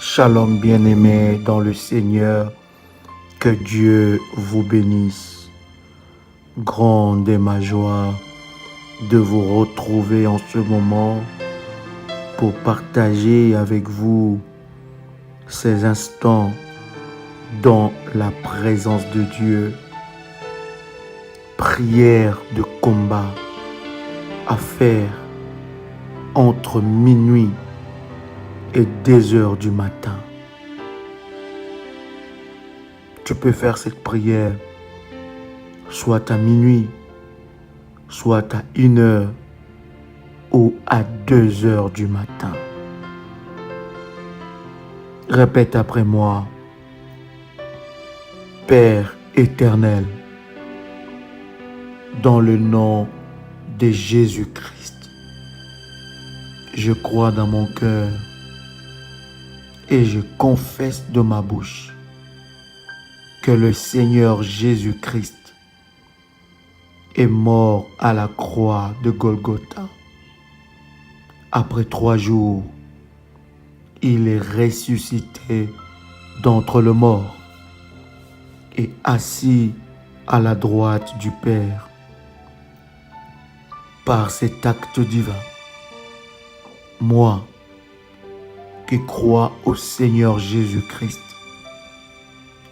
Shalom bien-aimés dans le Seigneur, que Dieu vous bénisse. Grande est ma joie de vous retrouver en ce moment pour partager avec vous ces instants dans la présence de Dieu. Prière de combat à faire entre minuit et 2 heures du matin. Tu peux faire cette prière soit à minuit, soit à 1 heure ou à 2 heures du matin. Répète après moi. Père éternel, dans le nom de Jésus-Christ, je crois dans mon cœur et je confesse de ma bouche que le Seigneur Jésus-Christ est mort à la croix de Golgotha. Après 3 jours, il est ressuscité d'entre les morts et assis à la droite du Père. Par cet acte divin, moi qui crois au Seigneur Jésus-Christ,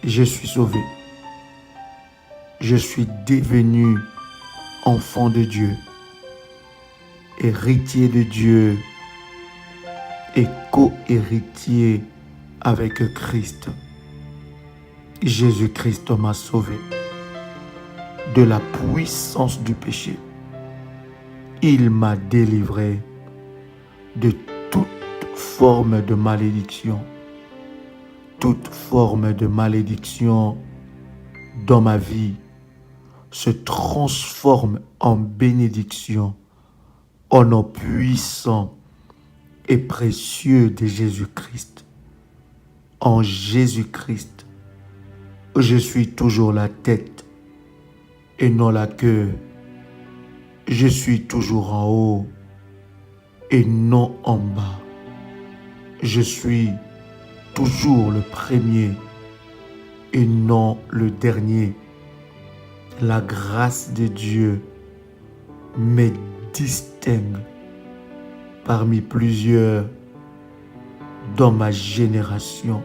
je suis sauvé. Je suis devenu enfant de Dieu, héritier de Dieu et co-héritier avec Christ. Jésus-Christ m'a sauvé de la puissance du péché. Il m'a délivré de toute forme de malédiction. Toute forme de malédiction dans ma vie se transforme en bénédiction au nom puissant et précieux de Jésus-Christ. En Jésus-Christ, je suis toujours la tête et non la queue. Je suis toujours en haut et non en bas. Je suis toujours le premier et non le dernier. La grâce de Dieu me distingue parmi plusieurs dans ma génération.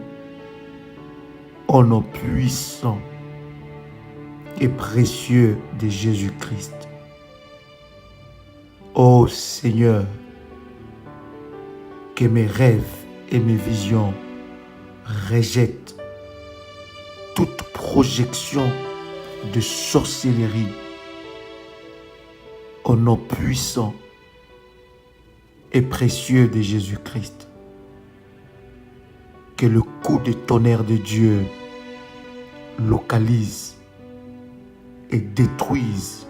Au nom puissant et précieux de Jésus-Christ. Ô Seigneur, que mes rêves et mes visions rejettent toute projection de sorcellerie au nom puissant et précieux de Jésus-Christ. Que le coup de tonnerre de Dieu localise et détruise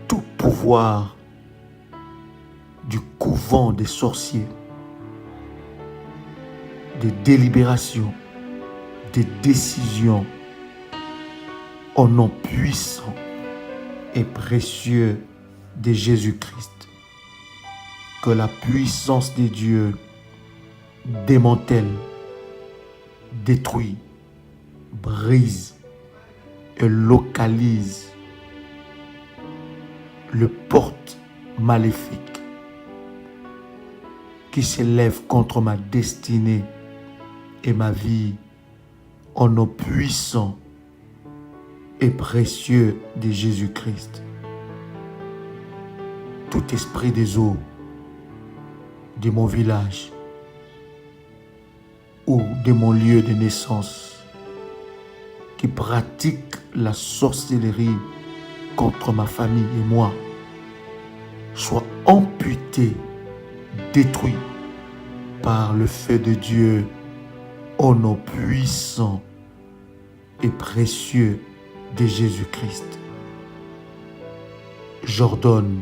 tout pouvoir du couvent des sorciers, des délibérations, des décisions au nom puissant et précieux de Jésus-Christ. Que la puissance de Dieu démantèle, détruit, brise et localise le porte maléfique qui s'élève contre ma destinée et ma vie au nom puissant et précieux de Jésus-Christ. Tout esprit des eaux de mon village ou de mon lieu de naissance qui pratique la sorcellerie contre ma famille et moi soit amputé, détruit par le feu de Dieu au nom puissant et précieux de Jésus-Christ. J'ordonne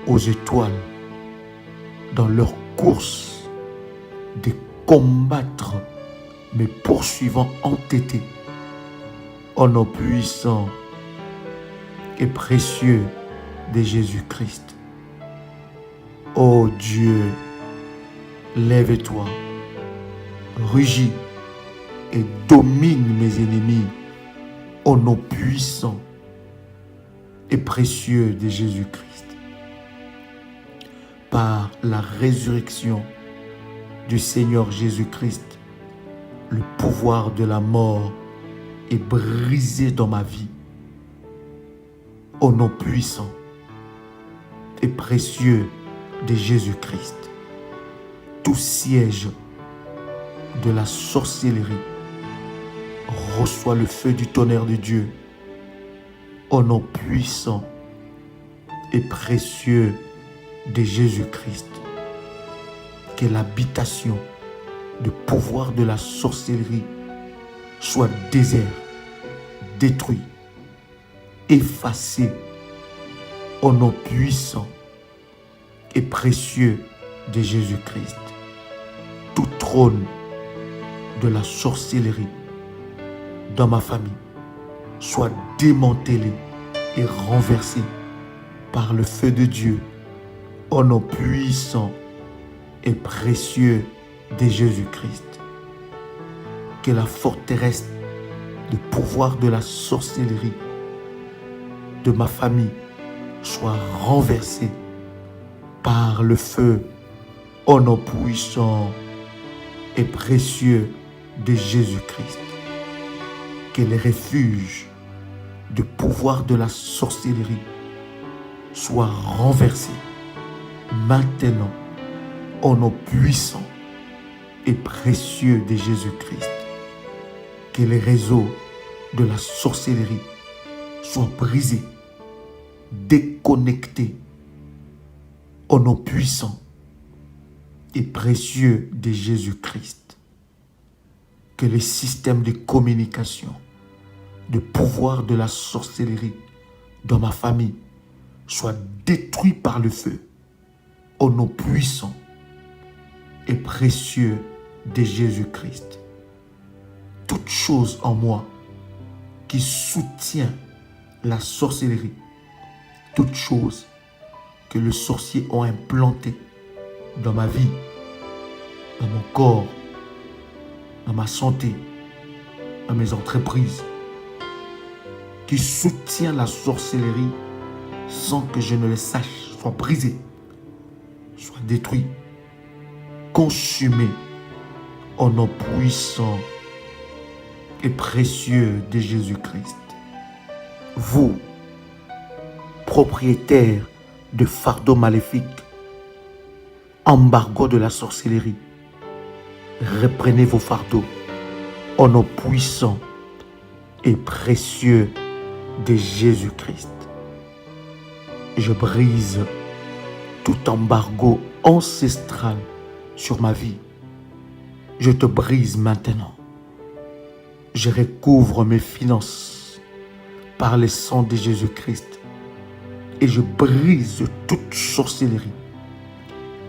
aux étoiles dans leur course de combattre mes poursuivants entêtés au nom puissant et précieux de Jésus-Christ. Ô Dieu, lève-toi rugit et domine mes ennemis au nom puissant et précieux de Jésus-Christ. Par la résurrection du Seigneur Jésus-Christ, le pouvoir de la mort est brisé dans ma vie au nom puissant et précieux de Jésus-Christ. Tout siège de la sorcellerie reçoit le feu du tonnerre de Dieu au nom puissant et précieux de Jésus-Christ. Que l'habitation du pouvoir de la sorcellerie soit désert, détruit, effacé au nom puissant et précieux de Jésus-Christ. Tout trône de la sorcellerie dans ma famille soit démantelé et renversé par le feu de Dieu au nom puissant et précieux de Jésus-Christ. Que la forteresse du pouvoir de la sorcellerie de ma famille soit renversée par le feu au nom puissant et précieux de Jésus-Christ. Que les refuges du pouvoir de la sorcellerie soient renversés maintenant au nom puissant et précieux de Jésus-Christ. Que les réseaux de la sorcellerie soient brisés, déconnectés au nom puissant et précieux de Jésus-Christ. Que les systèmes de communication, de pouvoir de la sorcellerie dans ma famille soient détruits par le feu au nom puissant et précieux de Jésus-Christ. Toute chose en moi qui soutient la sorcellerie, toute chose que le sorcier a implantée dans ma vie, dans mon corps, dans ma santé, dans mes entreprises, qui soutient la sorcellerie sans que je ne le sache, soit brisé, soit détruit, consumé au nom puissant et précieux de Jésus-Christ. Vous, propriétaires de fardeaux maléfiques, embargo de la sorcellerie, reprenez vos fardeaux au nom puissant et précieux de Jésus-Christ. Je brise tout embargo ancestral sur ma vie. Je te brise maintenant. Je recouvre mes finances par le sang de Jésus-Christ et je brise toute sorcellerie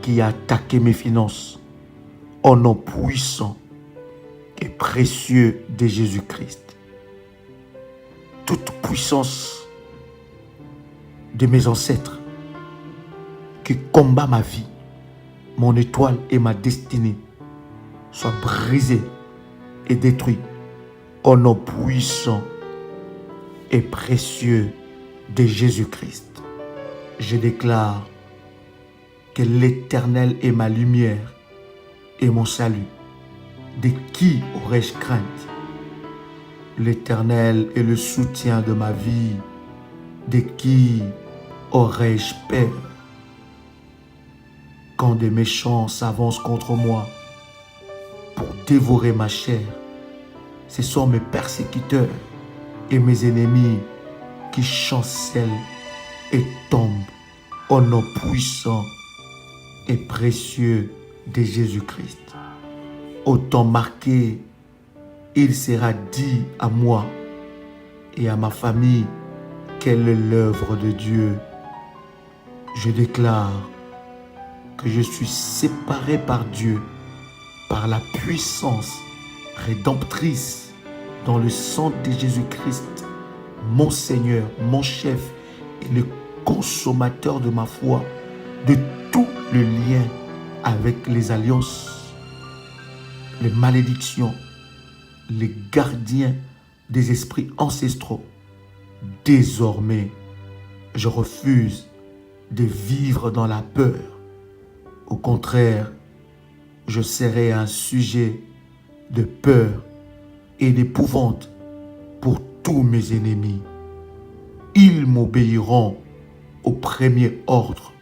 qui a attaqué mes finances au nom puissant et précieux de Jésus-Christ. Toute puissance de mes ancêtres qui combat ma vie, mon étoile et ma destinée soit brisée et détruite au nom puissant et précieux de Jésus-Christ. Je déclare que l'Éternel est ma lumière et mon salut. De qui aurais-je crainte? L'Éternel est le soutien de ma vie. De qui aurais-je peur? Quand des méchants s'avancent contre moi pour dévorer ma chair, ce sont mes persécuteurs et mes ennemis qui chancellent et tombent au nom puissant et précieux de Jésus-Christ. Au temps marqué, il sera dit à moi et à ma famille quelle est l'œuvre de Dieu. Je déclare que je suis séparé par Dieu, par la puissance rédemptrice dans le sang de Jésus-Christ, mon Seigneur, mon chef et le consommateur de ma foi, de tout le lien avec les alliances les malédictions, les gardiens des esprits ancestraux. Désormais, je refuse de vivre dans la peur. Au contraire, je serai un sujet de peur et d'épouvante pour tous mes ennemis. Ils m'obéiront au premier ordre.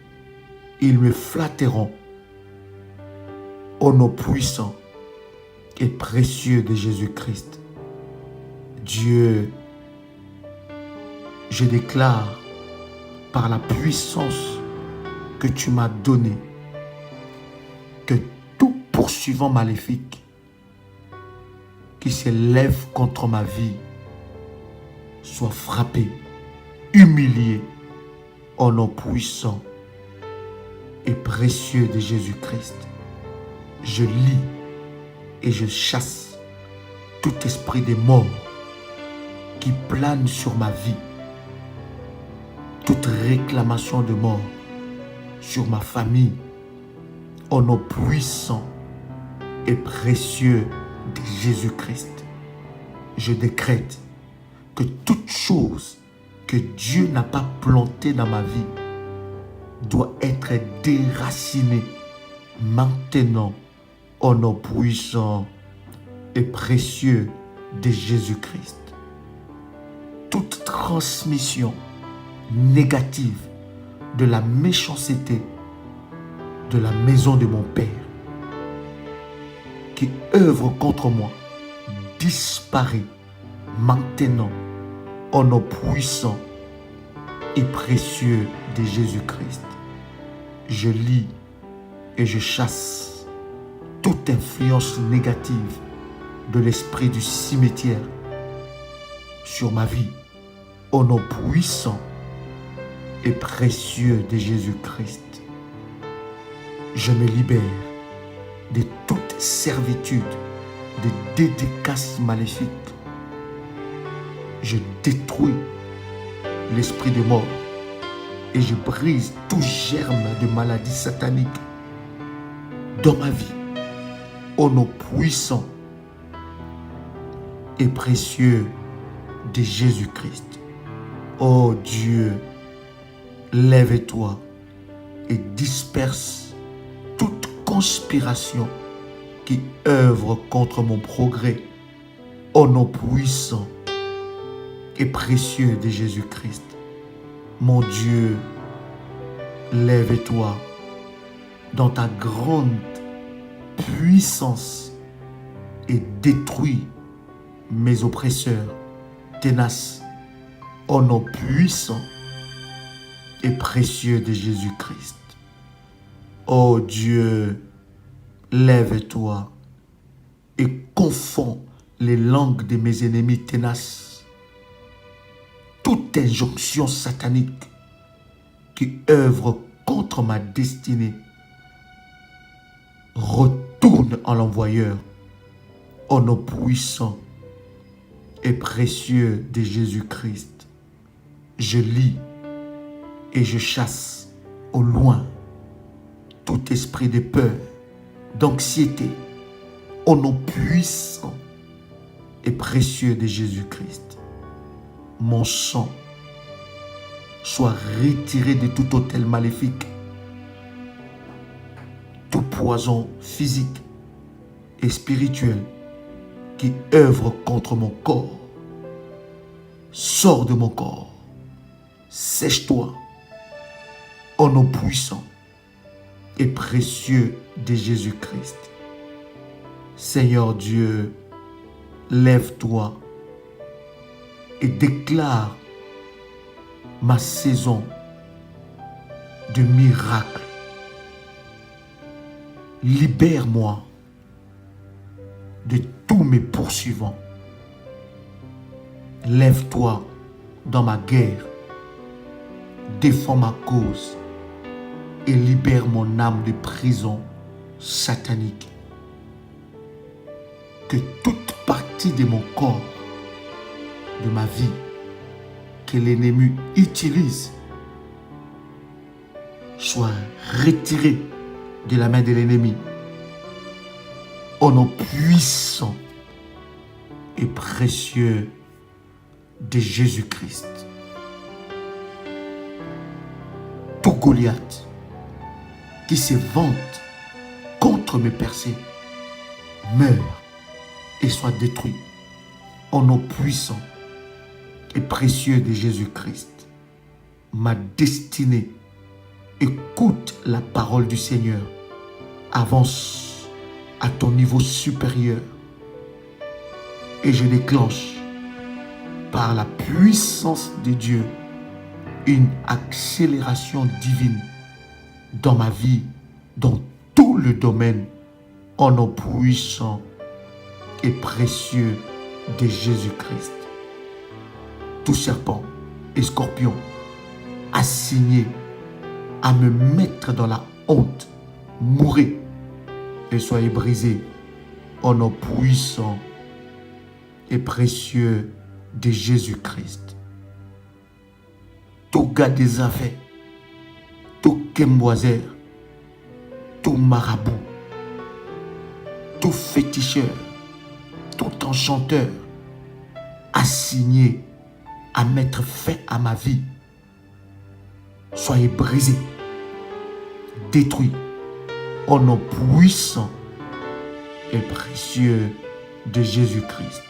Ils me flatteront au nom puissant et précieux de Jésus-Christ. Dieu, je déclare par la puissance que tu m'as donnée que tout poursuivant maléfique qui s'élève contre ma vie soit frappé, humilié au nom puissant et précieux de Jésus-Christ. Je lis et je chasse tout esprit de mort qui plane sur ma vie, toute réclamation de mort sur ma famille, au nom puissant et précieux de Jésus-Christ. Je décrète que toute chose que Dieu n'a pas plantée dans ma vie doit être déracinée maintenant au nom puissant et précieux de Jésus-Christ. Toute transmission négative de la méchanceté de la maison de mon Père qui œuvre contre moi disparaît maintenant au nom puissant et précieux de Jésus-Christ. Je lis et je chasse toute influence négative de l'esprit du cimetière sur ma vie au nom puissant et précieux de Jésus-Christ. Je me libère de toute servitude, de dédicaces maléfiques. Je détruis l'esprit de mort et je brise tout germe de maladie satanique dans ma vie au nom puissant et précieux de Jésus-Christ. Oh Dieu, lève-toi et disperse toute conspiration qui œuvre contre mon progrès au nom puissant et précieux de Jésus-Christ. Mon Dieu, lève-toi dans ta grande puissance et détruis mes oppresseurs ténaces au nom puissant et précieux de Jésus-Christ. Oh Dieu, lève-toi et confonds les langues de mes ennemis ténaces. Toute injonction satanique qui œuvre contre ma destinée retourne en l'envoyeur au nom puissant et précieux de Jésus-Christ. Je lis et je chasse au loin tout esprit de peur, d'anxiété, au nom puissant et précieux de Jésus-Christ. Mon sang soit retiré de tout autel maléfique, tout poison physique et spirituel qui œuvre contre mon corps. Sors de mon corps, sèche-toi au nom puissant et précieux de Jésus-Christ. Seigneur Dieu, lève-toi et déclare ma saison de miracle. Libère-moi de tous mes poursuivants. Lève-toi dans ma guerre. Défends ma cause et libère mon âme de prison satanique. Que toute partie de mon corps, de ma vie, que l'ennemi utilise, soit retirée de la main de l'ennemi au nom puissant et précieux de Jésus-Christ. Tout Goliath qui se vante contre mes percées meurt et soit détruit au nom puissant et précieux de Jésus-Christ. Ma destinée, écoute la parole du Seigneur. Avance à ton niveau supérieur. Et je déclenche par la puissance de Dieu une accélération divine dans ma vie, dans tout le domaine, au nom puissant et précieux de Jésus-Christ. Tout serpent et scorpion assigné à me mettre dans la honte, mourez et soyez brisés au nom puissant et précieux de Jésus-Christ. Tout gars des affaires, tout kémoiseur, tout marabout, tout féticheur, tout enchanteur assigné à mettre fin à ma vie, soyez brisés, détruits au nom puissant et précieux de Jésus-Christ.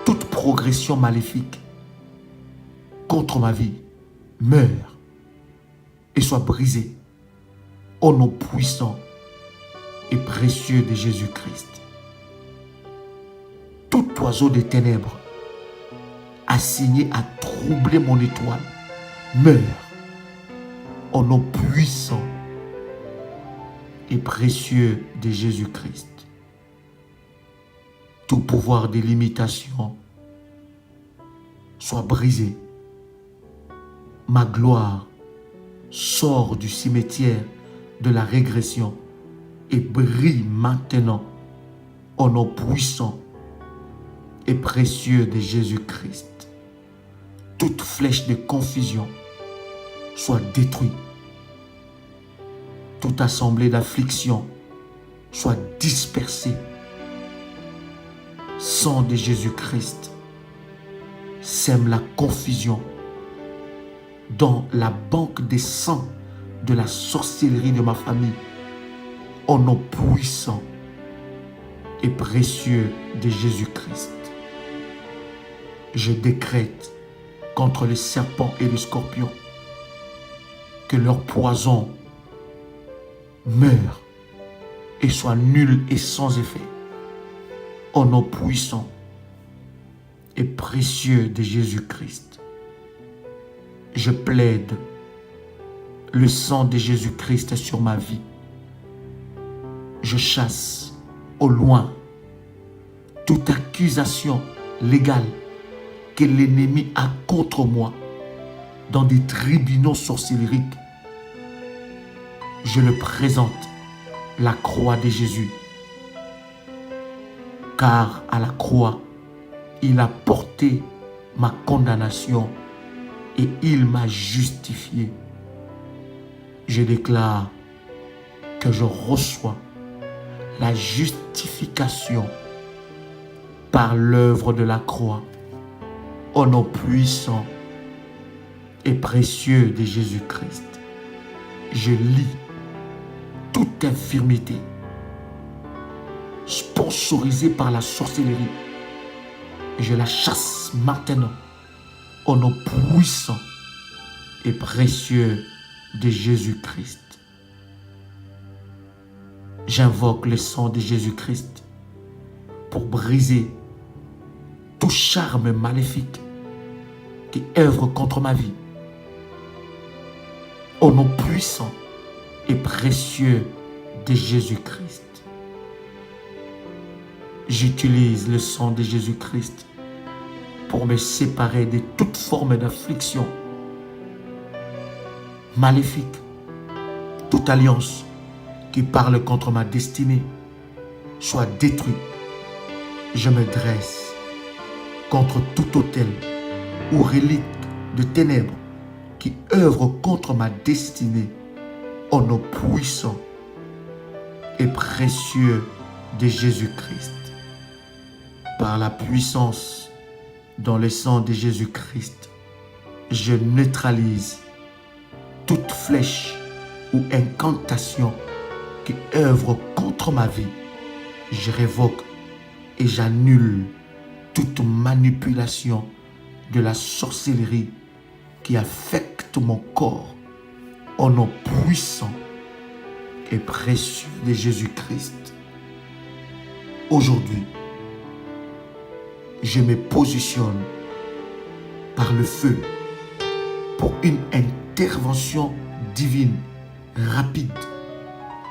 Toute progression maléfique contre ma vie meurt et soit brisée au nom puissant et précieux de Jésus-Christ. Tout oiseau des ténèbres assigné à troubler mon étoile meurt au nom puissant et précieux de Jésus-Christ. Tout pouvoir de limitation soit brisé. Ma gloire sort du cimetière de la régression et brille maintenant au nom puissant et précieux de Jésus-Christ. Toute flèche de confusion soit détruite. Toute assemblée d'affliction soit dispersée. Sang de Jésus-Christ sème la confusion dans la banque des sangs de la sorcellerie de ma famille, au nom puissant et précieux de Jésus-Christ. Je décrète contre les serpents et les scorpions que leur poison meure et soit nul et sans effet, au nom puissant et précieux de Jésus-Christ. Je plaide le sang de Jésus-Christ sur ma vie. Je chasse au loin toute accusation légale que l'ennemi a contre moi dans des tribunaux sorcelleriques. Je le présente la croix de Jésus, car à la croix, il a porté ma condamnation et il m'a justifié. Je déclare que je reçois la justification par l'œuvre de la croix, au nom puissant et précieux de Jésus-Christ. Je lis toute infirmité sponsorisée par la sorcellerie. Je la chasse maintenant au nom puissant et précieux de Jésus-Christ. J'invoque le sang de Jésus-Christ pour briser tout charme maléfique qui œuvre contre ma vie. Au nom puissant et précieux de Jésus-Christ. J'utilise le sang de Jésus-Christ pour me séparer de toute forme d'affliction maléfique, toute alliance qui parle contre ma destinée soit détruite. Je me dresse contre tout autel ou relique de ténèbres qui œuvre contre ma destinée au nom puissant et précieux de Jésus-Christ. Par la puissance dans le sang de Jésus-Christ, je neutralise toute flèche ou incantation qui œuvre contre ma vie. Je révoque et j'annule toute manipulation de la sorcellerie qui affecte mon corps au nom puissant et précieux de Jésus-Christ. Aujourd'hui, je me positionne par le feu pour une intervention divine, rapide,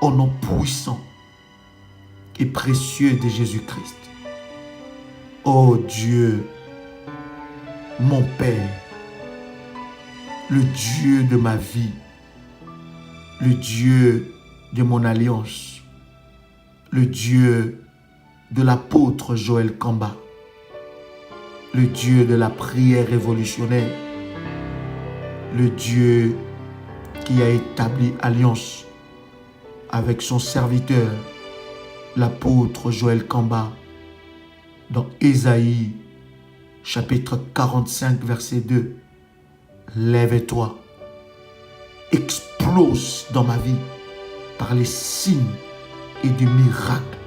au nom puissant et précieux de Jésus-Christ. Ô Dieu, mon Père, le Dieu de ma vie, le Dieu de mon alliance, le Dieu de l'apôtre Joël Kamba, le Dieu de la prière révolutionnaire, le Dieu qui a établi alliance avec son serviteur, l'apôtre Joël Kamba, dans Ésaïe, chapitre 45, verset 2. Lève-toi, explose dans ma vie par les signes et des miracles.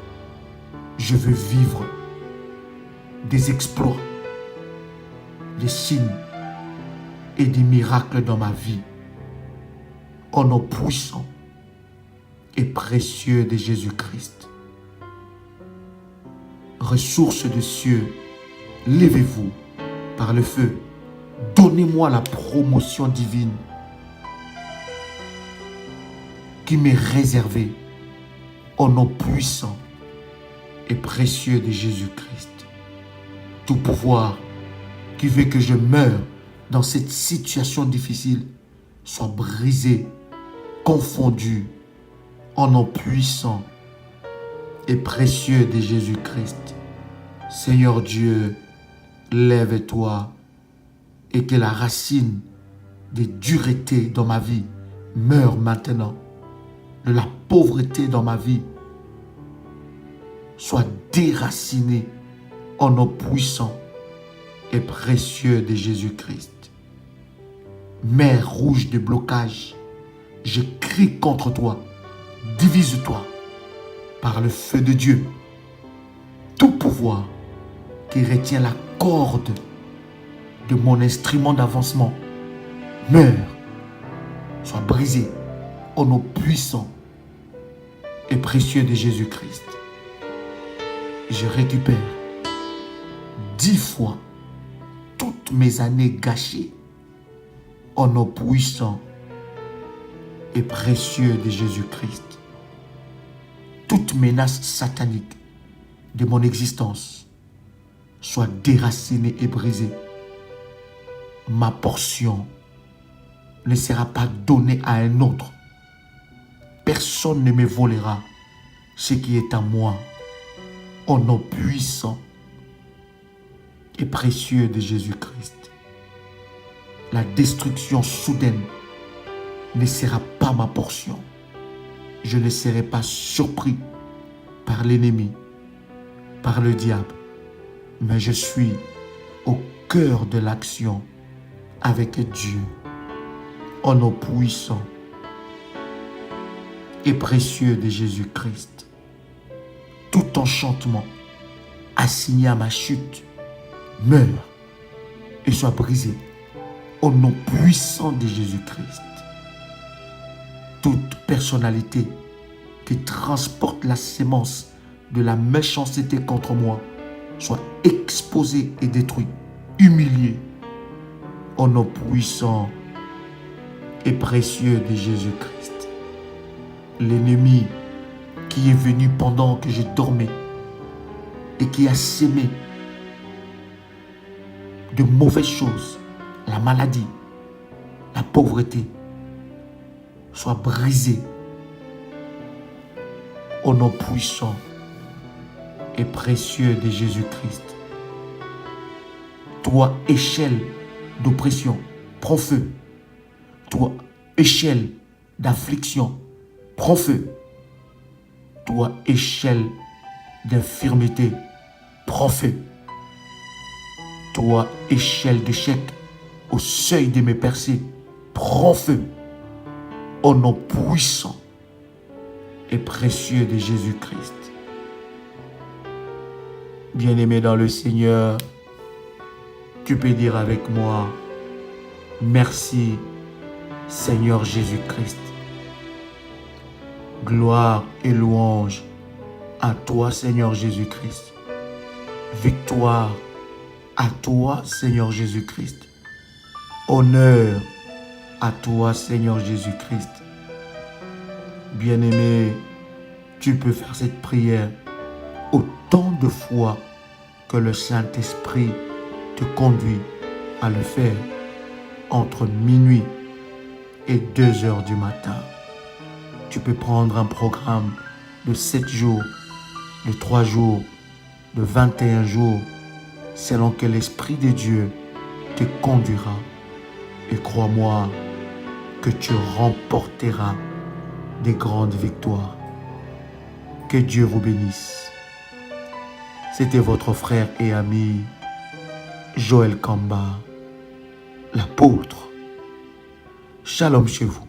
Je veux vivre des exploits, des signes et des miracles dans ma vie. Au nom puissant et précieux de Jésus-Christ. Ressources des cieux, levez-vous par le feu. Donnez-moi la promotion divine qui m'est réservée au nom puissant et précieux de Jésus-Christ. Tout pouvoir qui veut que je meure dans cette situation difficile soit brisé, confondu au nom puissant et précieux de Jésus-Christ. Seigneur Dieu, lève-toi et que la racine des duretés dans ma vie meure maintenant. De la pauvreté dans ma vie soit déracinée au nom puissant et précieux de Jésus-Christ. Mer rouge de blocage, je crie contre toi, divise-toi par le feu de Dieu. Tout pouvoir qui retient la corde de mon instrument d'avancement meurt, soit brisé au nom puissant et précieux de Jésus-Christ. Je récupère 10 fois toutes mes années gâchées au nom puissant et précieux de Jésus-Christ. Toute menace satanique de mon existence soit déracinée et brisée. Ma portion ne sera pas donnée à un autre. Personne ne me volera ce qui est à moi au nom puissant et précieux de Jésus-Christ. La destruction soudaine ne sera pas ma portion. Je ne serai pas surpris par l'ennemi, par le diable, mais je suis au cœur de l'action avec Dieu, au nom puissant et précieux de Jésus-Christ. Tout enchantement assigné à ma chute meurt et soit brisé au nom puissant de Jésus-Christ. Toute personnalité qui transporte la sémence de la méchanceté contre moi soit exposée et détruite, humiliée au nom puissant et précieux de Jésus-Christ. L'ennemi qui est venu pendant que je dormais et qui a sémé de mauvaises choses, la maladie, la pauvreté, soit brisé au nom puissant et précieux de Jésus-Christ. Toi, échelle d'oppression, prends feu. Toi, échelle d'affliction, prends feu Toi, échelle d'infirmité, prends feu. Toi, échelle d'échec, au seuil de mes percées, prends feu. Au nom puissant et précieux de Jésus-Christ. Bien-aimé dans le Seigneur, tu peux dire avec moi, merci Seigneur Jésus-Christ. Gloire et louange à toi Seigneur Jésus-Christ. Victoire à toi Seigneur Jésus-Christ. Honneur à toi Seigneur Jésus-Christ. Bien-aimé, tu peux faire cette prière autant de fois que le Saint-Esprit te conduit à le faire entre minuit et 2 heures du matin. Tu peux prendre un programme de 7 jours, de 3 jours, de 21 jours, selon que l'Esprit de Dieu te conduira. Et crois-moi que tu remporteras des grandes victoires. Que Dieu vous bénisse. C'était votre frère et ami Joël Kamba, l'apôtre. Shalom chez vous.